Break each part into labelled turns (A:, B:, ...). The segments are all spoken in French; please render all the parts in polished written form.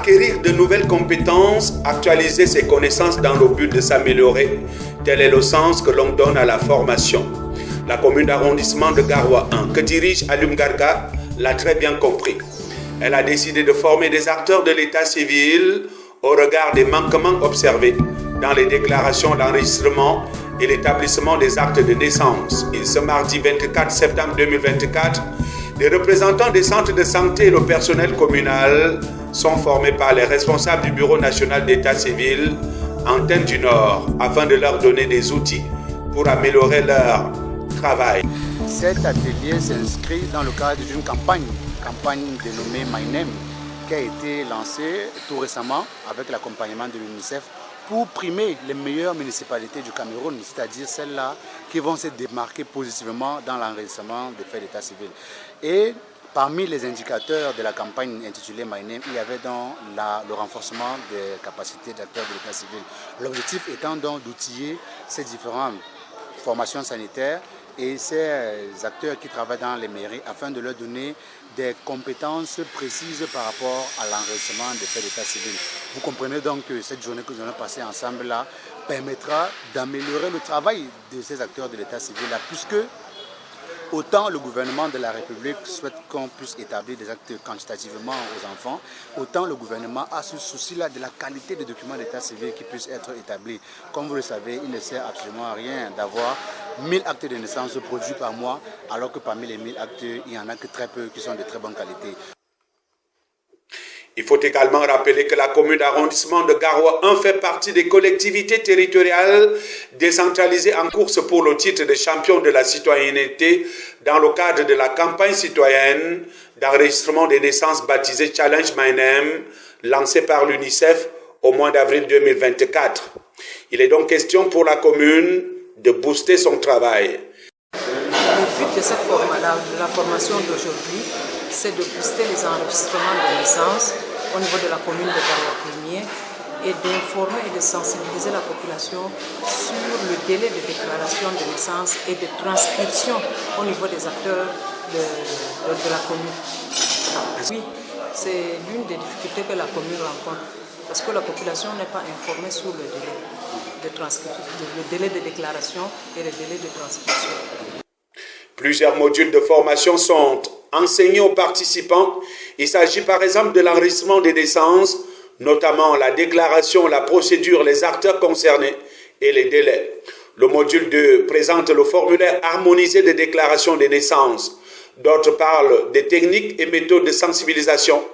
A: Acquérir de nouvelles compétences, actualiser ses connaissances dans le but de s'améliorer, tel est le sens que l'on donne à la formation. La commune d'arrondissement de Garoua 1, que dirige Alioum Garga, l'a très bien compris. Elle a décidé de former des acteurs de l'état civil au regard des manquements observés dans les déclarations d'enregistrement et l'établissement des actes de naissance. Et ce mardi 24 septembre 2024, les représentants des centres de santé et le personnel communal sont formés par les responsables du Bureau national d'état civil Antenne du Nord afin de leur donner des outils pour améliorer leur travail.
B: Cet atelier s'inscrit dans le cadre d'une campagne dénommée My Name qui a été lancée tout récemment avec l'accompagnement de l'UNICEF pour primer les meilleures municipalités du Cameroun, c'est-à-dire celles-là qui vont se démarquer positivement dans l'enregistrement des faits d'état civil. Et parmi les indicateurs de la campagne intitulée My Name, il y avait donc le renforcement des capacités d'acteurs de l'état civil. L'objectif étant donc d'outiller ces différentes formations sanitaires et ces acteurs qui travaillent dans les mairies afin de leur donner des compétences précises par rapport à l'enregistrement des faits d'état civil. Vous comprenez donc que cette journée que nous allons passer ensemble là permettra d'améliorer le travail de ces acteurs de l'état civil là, puisque autant le gouvernement de la République souhaite qu'on puisse établir des actes quantitativement aux enfants, autant le gouvernement a ce souci-là de la qualité des documents d'état civil qui puissent être établis. Comme vous le savez, il ne sert absolument à rien d'avoir 1000 actes de naissance produits par mois, alors que parmi les 1000 actes, il n'y en a que très peu qui sont de très bonne qualité.
A: Il faut également rappeler que la commune d'arrondissement de Garoua 1 fait partie des collectivités territoriales décentralisées en course pour le titre de champion de la citoyenneté dans le cadre de la campagne citoyenne d'enregistrement des naissances baptisée Challenge My Name, lancée par l'UNICEF au mois d'avril 2024. Il est donc question pour la commune de booster son travail.
C: Le but de la formation d'aujourd'hui, c'est de booster les enregistrements de naissance au niveau de la commune de Garoua 1er et d'informer et de sensibiliser la population sur le délai de déclaration de naissance et de transcription au niveau des acteurs de la commune. Oui, c'est l'une des difficultés que la commune rencontre parce que la population n'est pas informée sur le délai de transcription, le délai de déclaration et le délai de transcription.
A: Plusieurs modules de formation sont enseignés aux participants. Il s'agit par exemple de l'enregistrement des naissances, notamment la déclaration, la procédure, les acteurs concernés et les délais. Le module 2 présente le formulaire harmonisé de déclaration des naissances. D'autres parlent des techniques et méthodes de sensibilisation,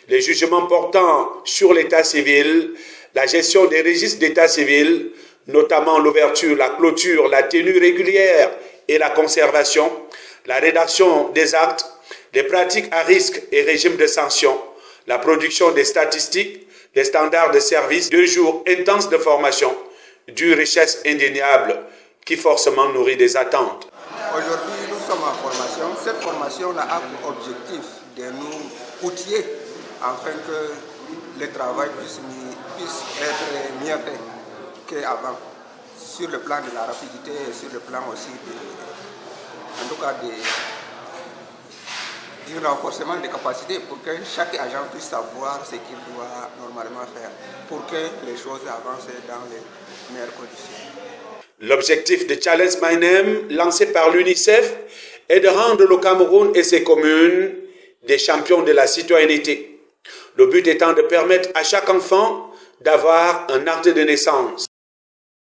A: les jugements portant sur l'état civil, la gestion des registres d'état civil, notamment l'ouverture, la clôture, la tenue régulière et la conservation, la rédaction des actes, les pratiques à risque et régime de sanction, la production des statistiques, les standards de service, 2 jours intenses de formation, d'une richesse indéniable qui forcément nourrit des attentes.
D: Aujourd'hui, nous sommes en formation. Cette formation a pour objectif de nous outiller afin que le travail puisse être mieux fait qu'avant, sur le plan de la rapidité et sur le plan aussi du renforcement des capacités pour que chaque agent puisse savoir ce qu'il doit normalement faire pour que les choses avancent dans les meilleures conditions.
A: L'objectif de Challenge My Name, lancé par l'UNICEF, est de rendre le Cameroun et ses communes des champions de la citoyenneté. Le but étant de permettre à chaque enfant d'avoir un acte de naissance.